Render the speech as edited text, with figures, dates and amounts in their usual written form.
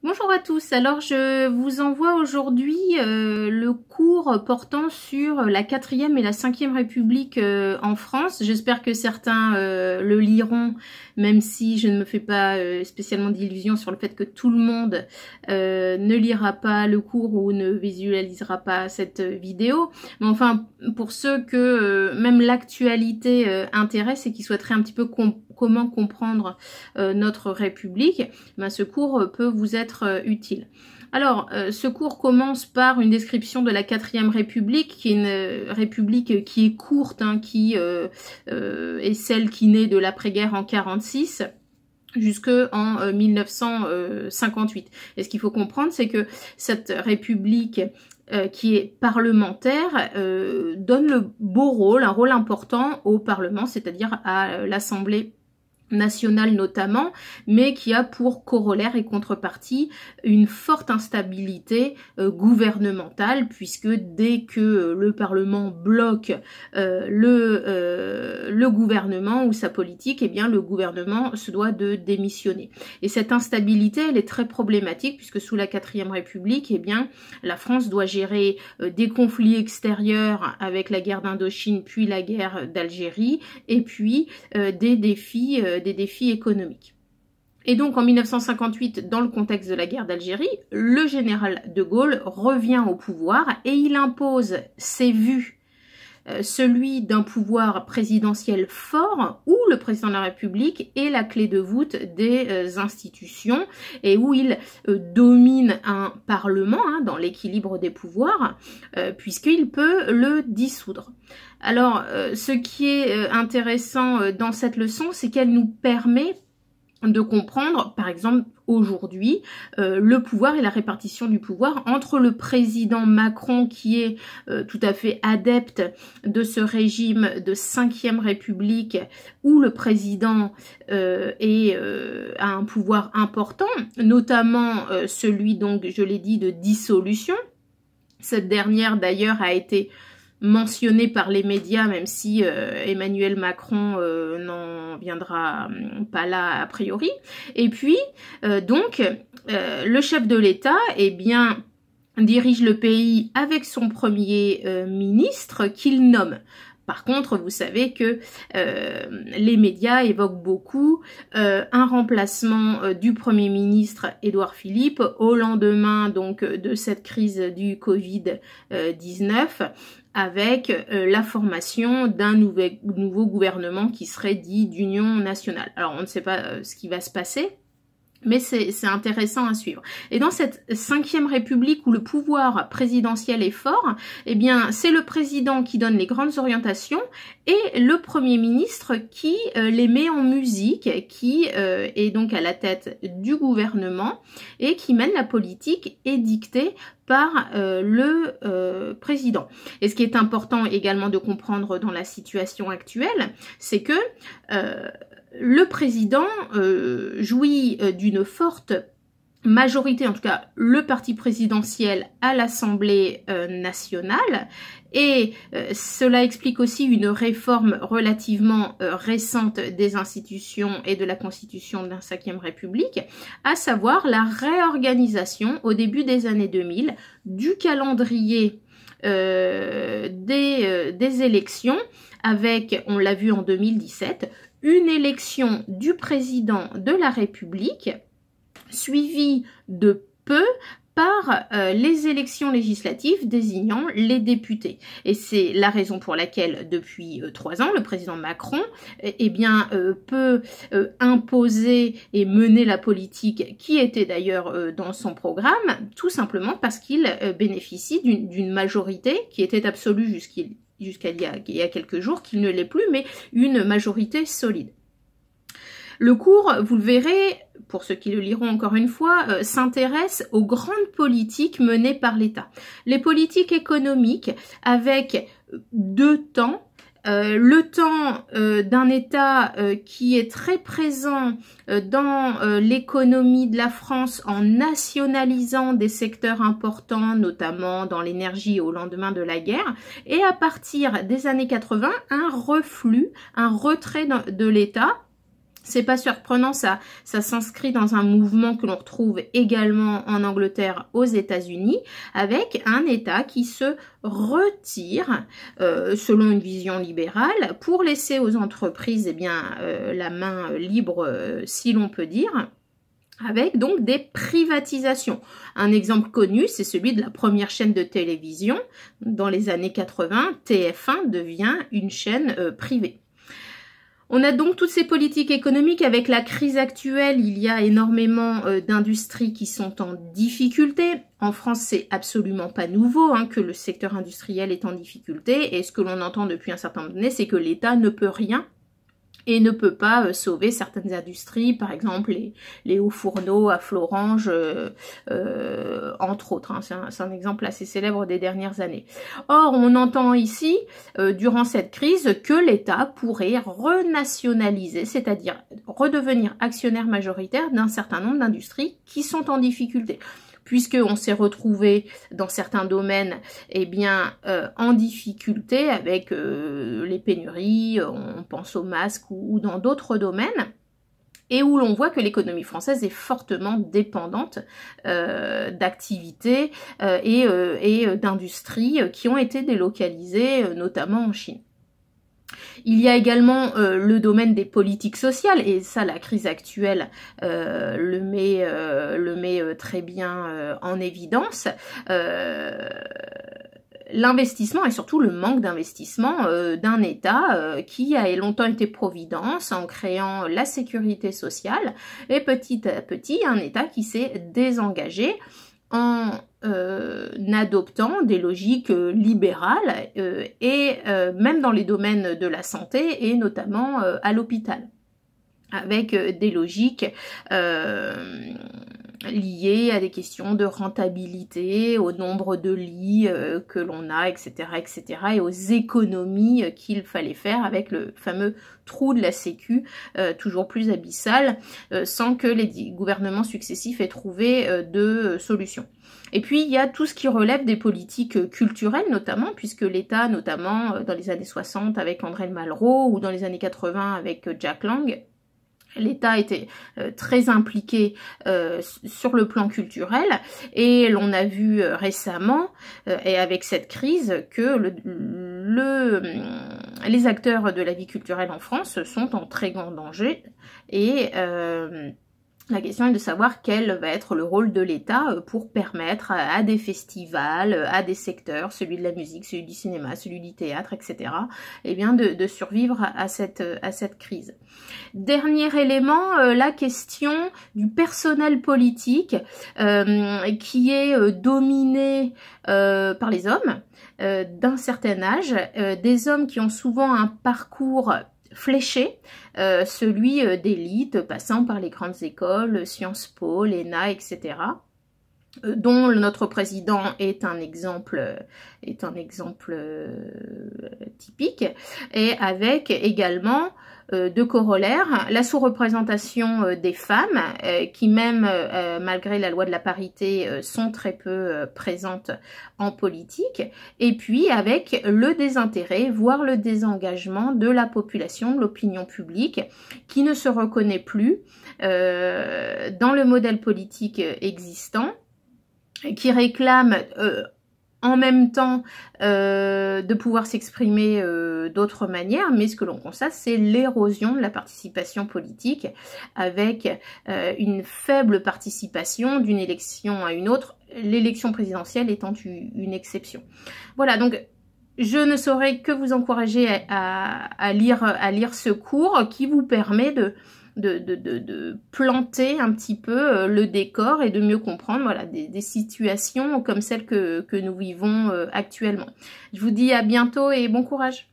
Bonjour à tous, alors je vous envoie aujourd'hui le cours portant sur la 4e et la 5e République en France. J'espère que certains le liront, même si je ne me fais pas spécialement d'illusions sur le fait que tout le monde ne lira pas le cours ou ne visualisera pas cette vidéo. Mais enfin, pour ceux que même l'actualité intéresse et qui souhaiteraient un petit peu comment comprendre notre République, ben, ce cours peut vous être utile. Alors, ce cours commence par une description de la 4e République, qui est une république qui est courte, hein, qui est celle qui naît de l'après-guerre en 46 jusqu'en 1958. Et ce qu'il faut comprendre, c'est que cette république qui est parlementaire, donne le beau rôle, un rôle important au Parlement, c'est-à-dire à l'Assemblée nationale notamment, mais qui a pour corollaire et contrepartie une forte instabilité gouvernementale, puisque dès que le Parlement bloque le gouvernement ou sa politique, eh bien le gouvernement se doit de démissionner. Et cette instabilité, elle est très problématique, puisque sous la 4e République, eh bien la France doit gérer des conflits extérieurs avec la guerre d'Indochine, puis la guerre d'Algérie, et puis des défis économiques. Et donc en 1958, dans le contexte de la guerre d'Algérie, le général de Gaulle revient au pouvoir et il impose ses vues, celui d'un pouvoir présidentiel fort où le président de la République est la clé de voûte des institutions et où il domine un parlement dans l'équilibre des pouvoirs, puisqu'il peut le dissoudre. Alors, ce qui est intéressant dans cette leçon, c'est qu'elle nous permet de comprendre, par exemple, aujourd'hui, le pouvoir et la répartition du pouvoir entre le président Macron, qui est tout à fait adepte de ce régime de 5e République, où le président a un pouvoir important, notamment celui, donc, je l'ai dit, de dissolution. Cette dernière, d'ailleurs, a été mentionné par les médias, même si Emmanuel Macron n'en viendra pas là a priori. Et puis, donc, le chef de l'État, eh bien, dirige le pays avec son premier ministre qu'il nomme. Par contre, vous savez que les médias évoquent beaucoup un remplacement du Premier ministre Édouard Philippe au lendemain donc de cette crise du Covid-19 avec la formation d'un nouveau gouvernement qui serait dit d'union nationale. Alors on ne sait pas ce qui va se passer, mais c'est intéressant à suivre. Et dans cette 5e République où le pouvoir présidentiel est fort, eh bien c'est le président qui donne les grandes orientations et le Premier ministre qui les met en musique, qui est donc à la tête du gouvernement et qui mène la politique édictée par le président. Et ce qui est important également de comprendre dans la situation actuelle, c'est que le président jouit d'une forte majorité, en tout cas le parti présidentiel à l'Assemblée nationale, et cela explique aussi une réforme relativement récente des institutions et de la Constitution de la 5e République, à savoir la réorganisation au début des années 2000 du calendrier des élections, avec, on l'a vu en 2017, une élection du président de la République, suivie de peu par les élections législatives désignant les députés. Et c'est la raison pour laquelle, depuis 3 ans, le président Macron peut imposer et mener la politique qui était d'ailleurs dans son programme, tout simplement parce qu'il bénéficie d'une majorité qui était absolue jusqu'à il y a quelques jours, qu'il ne l'est plus, mais une majorité solide. Le cours, vous le verrez, pour ceux qui le liront encore une fois, s'intéresse aux grandes politiques menées par l'État. Les politiques économiques avec 2 temps. Le temps d'un État qui est très présent dans l'économie de la France en nationalisant des secteurs importants, notamment dans l'énergie au lendemain de la guerre, et à partir des années 80, un reflux, un retrait de l'État C'est pas surprenant, ça s'inscrit dans un mouvement que l'on retrouve également en Angleterre, aux États-Unis, avec un État qui se retire, selon une vision libérale, pour laisser aux entreprises la main libre, si l'on peut dire, avec donc des privatisations. Un exemple connu, c'est celui de la première chaîne de télévision. Dans les années 80, TF1 devient une chaîne privée. On a donc toutes ces politiques économiques. Avec la crise actuelle, il y a énormément d'industries qui sont en difficulté. En France, c'est absolument pas nouveau que le secteur industriel est en difficulté. Et ce que l'on entend depuis un certain nombre d'années, c'est que l'État ne peut rien et ne peut pas sauver certaines industries, par exemple les hauts fourneaux à Florange, entre autres. C'est un exemple assez célèbre des dernières années. Or, on entend ici, durant cette crise, que l'État pourrait renationaliser, c'est-à-dire redevenir actionnaire majoritaire d'un certain nombre d'industries qui sont en difficulté. Puisqu'on s'est retrouvé dans certains domaines en difficulté avec les pénuries, on pense aux masques ou dans d'autres domaines, et où l'on voit que l'économie française est fortement dépendante d'activités et d'industries qui ont été délocalisées, notamment en Chine. Il y a également le domaine des politiques sociales, et ça, la crise actuelle le met très bien en évidence. L'investissement et surtout le manque d'investissement d'un État qui a longtemps été providence en créant la sécurité sociale, et petit à petit un État qui s'est désengagé en adoptant des logiques libérales et même dans les domaines de la santé et notamment à l'hôpital, avec des logiques liées à des questions de rentabilité, au nombre de lits que l'on a, etc., et aux économies qu'il fallait faire avec le fameux trou de la Sécu, toujours plus abyssal, sans que les gouvernements successifs aient trouvé de solution. Et puis il y a tout ce qui relève des politiques culturelles notamment, puisque l'État, notamment dans les années 60 avec André Malraux ou dans les années 80 avec Jack Lang, l'État était très impliqué sur le plan culturel, et l'on a vu récemment, et avec cette crise, que les acteurs de la vie culturelle en France sont en très grand danger, et la question est de savoir quel va être le rôle de l'État pour permettre à des festivals, à des secteurs, celui de la musique, celui du cinéma, celui du théâtre, etc., de survivre à cette crise. Dernier élément, la question du personnel politique qui est dominé par les hommes d'un certain âge, des hommes qui ont souvent un parcours fléché, celui d'élite passant par les grandes écoles, Sciences Po, l'ENA, etc., dont notre président est un exemple typique, et avec également de corollaire la sous-représentation des femmes qui même malgré la loi de la parité sont très peu présentes en politique, et puis avec le désintérêt, voire le désengagement de la population, de l'opinion publique, qui ne se reconnaît plus dans le modèle politique existant, qui réclame en même temps de pouvoir s'exprimer d'autres manières, mais ce que l'on constate, c'est l'érosion de la participation politique, avec une faible participation d'une élection à une autre, l'élection présidentielle étant une exception. Voilà, donc je ne saurais que vous encourager à lire ce cours qui vous permet de planter un petit peu le décor et de mieux comprendre des situations comme celles que nous vivons actuellement. Je vous dis à bientôt et bon courage.